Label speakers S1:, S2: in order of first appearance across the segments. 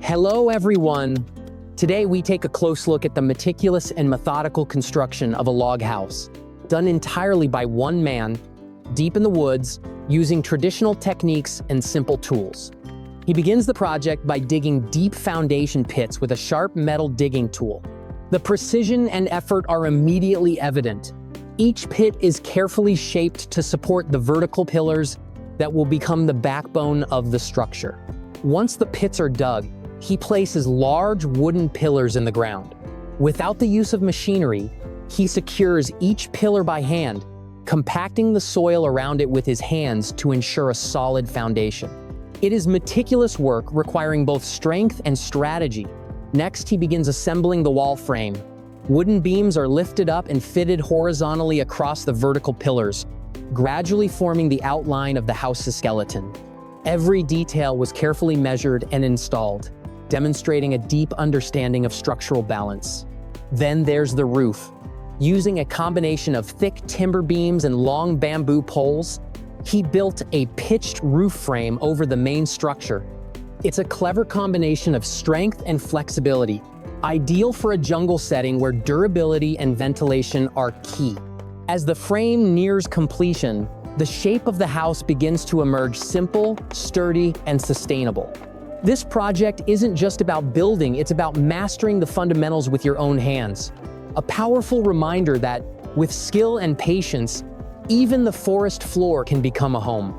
S1: Hello everyone! Today we take a close look at the meticulous and methodical construction of a log house, done entirely by one man, deep in the woods, using traditional techniques and simple tools. He begins the project by digging deep foundation pits with a sharp metal digging tool. The precision and effort are immediately evident. Each pit is carefully shaped to support the vertical pillars that will become the backbone of the structure. Once the pits are dug, he places large wooden pillars in the ground. Without the use of machinery, he secures each pillar by hand, compacting the soil around it with his hands to ensure a solid foundation. It is meticulous work requiring both strength and strategy. Next, he begins assembling the wall frame. Wooden beams are lifted up and fitted horizontally across the vertical pillars, gradually forming the outline of the house's skeleton. Every detail was carefully measured and installed, demonstrating a deep understanding of structural balance. Then there's the roof. Using a combination of thick timber beams and long bamboo poles, he built a pitched roof frame over the main structure. It's a clever combination of strength and flexibility, ideal for a jungle setting where durability and ventilation are key. As the frame nears completion, the shape of the house begins to emerge simple, sturdy, and sustainable. This project isn't just about building, it's about mastering the fundamentals with your own hands. A powerful reminder that, with skill and patience, even the forest floor can become a home.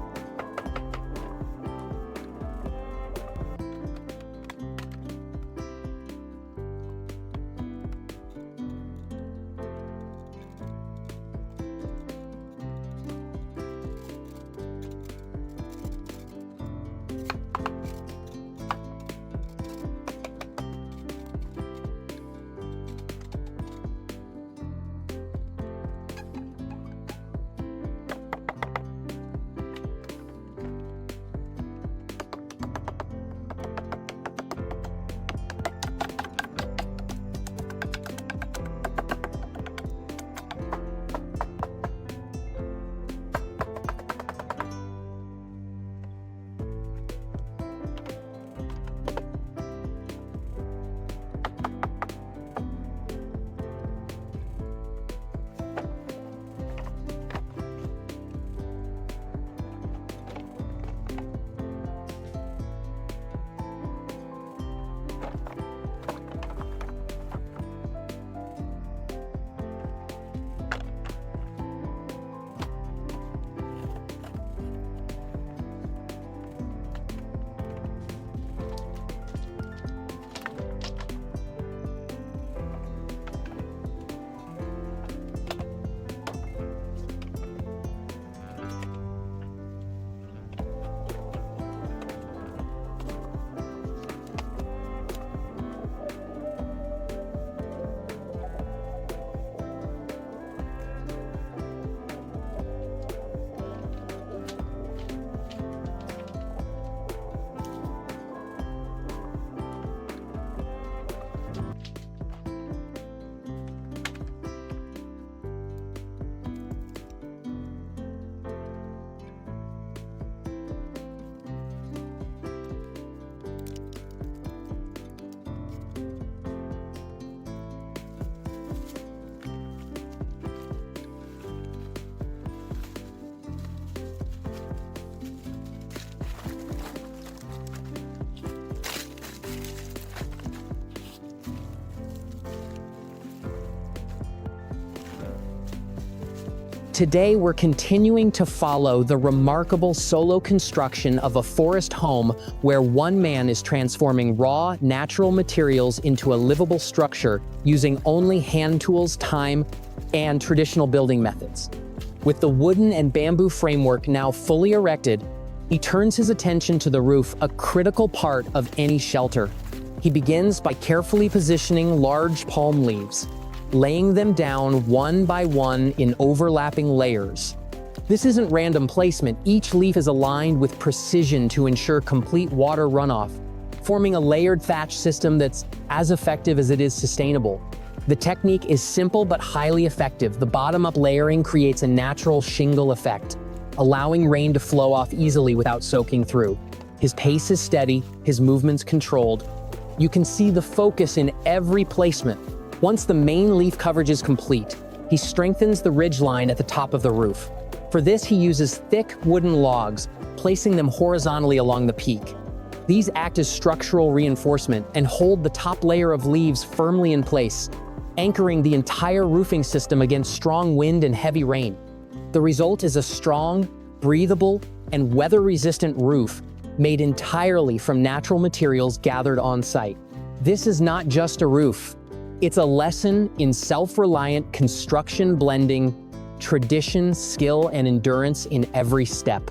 S1: Today, we're continuing to follow the remarkable solo construction of a forest home where one man is transforming raw, natural materials into a livable structure using only hand tools, time, and traditional building methods. With the wooden and bamboo framework now fully erected, he turns his attention to the roof, a critical part of any shelter. He begins by carefully positioning large palm leaves, laying them down one by one in overlapping layers. This isn't random placement. Each leaf is aligned with precision to ensure complete water runoff, forming a layered thatch system that's as effective as it is sustainable. The technique is simple but highly effective. The bottom-up layering creates a natural shingle effect, allowing rain to flow off easily without soaking through. His pace is steady, his movements controlled, You can see the focus in every placement. Once the main leaf coverage is complete, he strengthens the ridge line at the top of the roof. For this, he uses thick wooden logs, placing them horizontally along the peak. These act as structural reinforcement and hold the top layer of leaves firmly in place, anchoring the entire roofing system against strong wind and heavy rain. The result is a strong, breathable, and weather-resistant roof made entirely from natural materials gathered on site. This is not just a roof. It's a lesson in self-reliant construction blending tradition, skill, and endurance in every step.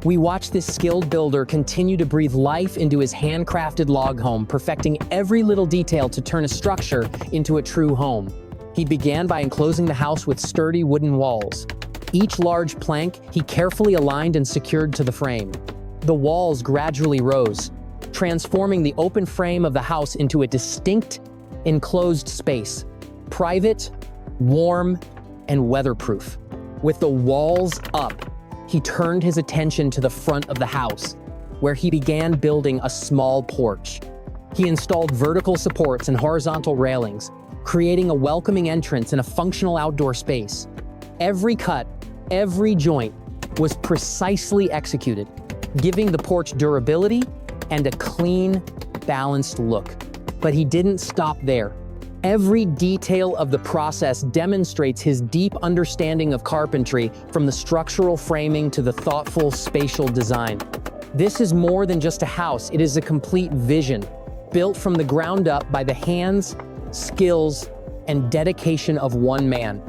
S1: We watch this skilled builder continue to breathe life into his handcrafted log home, perfecting every little detail to turn a structure into a true home. He began by enclosing the house with sturdy wooden walls. Each large plank he carefully aligned and secured to the frame. The walls gradually rose, transforming the open frame of the house into a distinct, enclosed space, private, warm, and weatherproof. With the walls up, he turned his attention to the front of the house, where he began building a small porch. He installed vertical supports and horizontal railings, creating a welcoming entrance and a functional outdoor space. Every cut, every joint was precisely executed, giving the porch durability and a clean, balanced look. But he didn't stop there. Every detail of the process demonstrates his deep understanding of carpentry, from the structural framing to the thoughtful spatial design. This is more than just a house, it is a complete vision, built from the ground up by the hands, skills, and dedication of one man.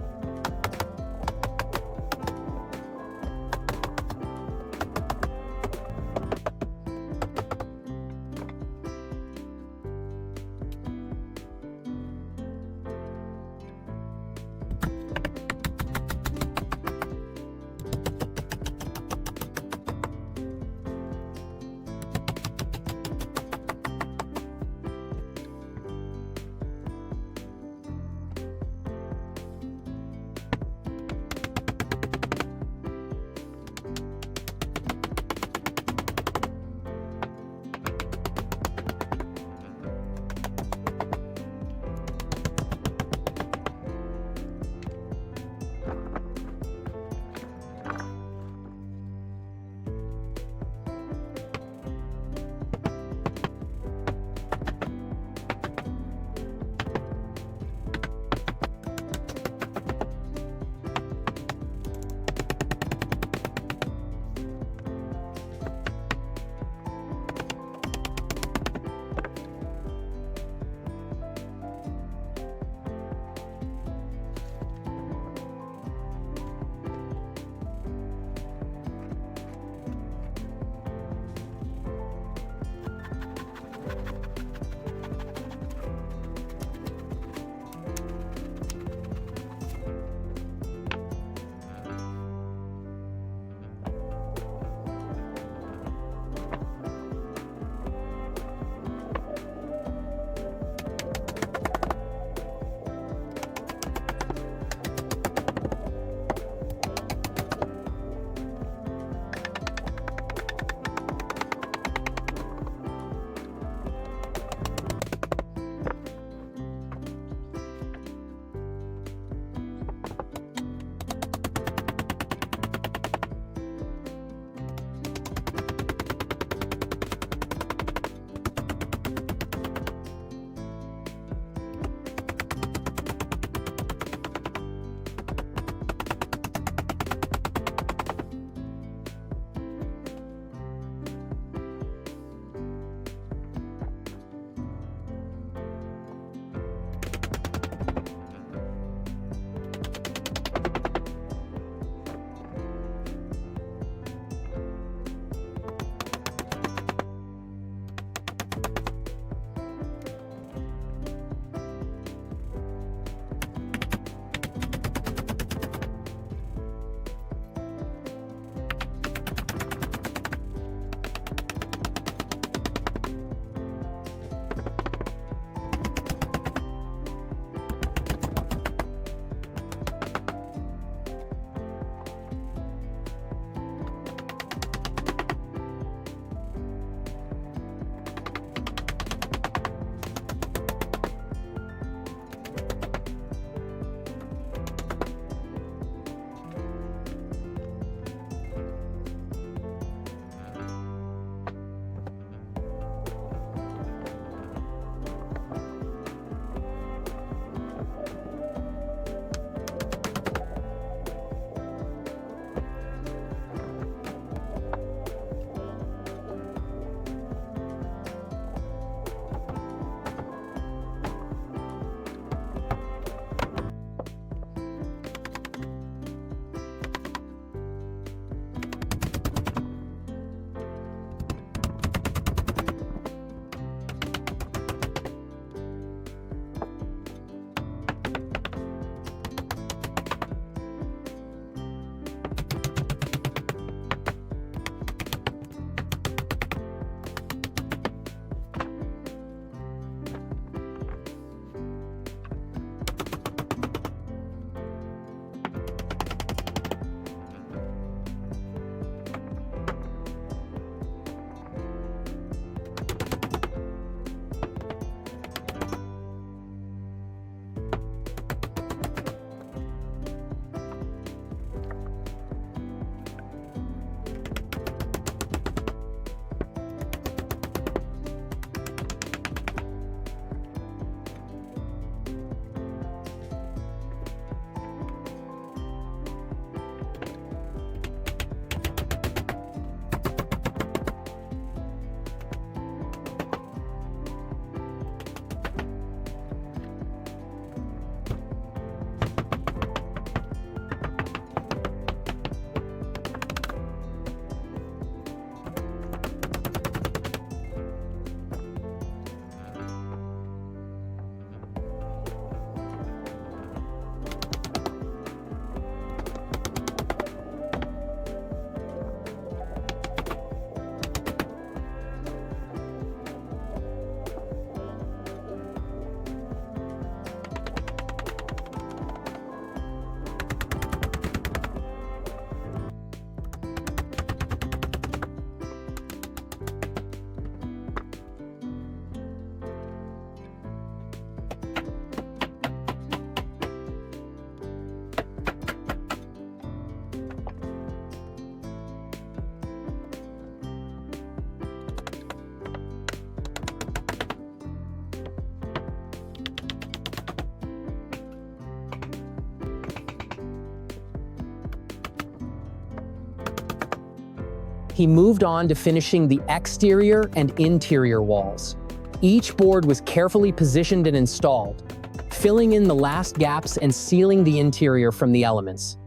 S1: he moved on to finishing the exterior and interior walls. Each board was carefully positioned and installed, filling in the last gaps and sealing the interior from the elements.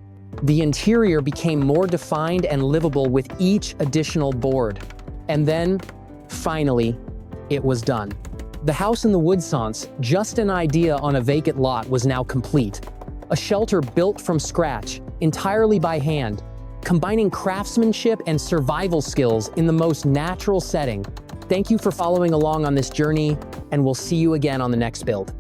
S1: The interior became more defined and livable with each additional board. And then, finally, it was done. The house in the Woodsance, just an idea on a vacant lot, was now complete. A shelter built from scratch, entirely by hand, combining craftsmanship and survival skills in the most natural setting. Thank you for following along on this journey, and we'll see you again on the next build.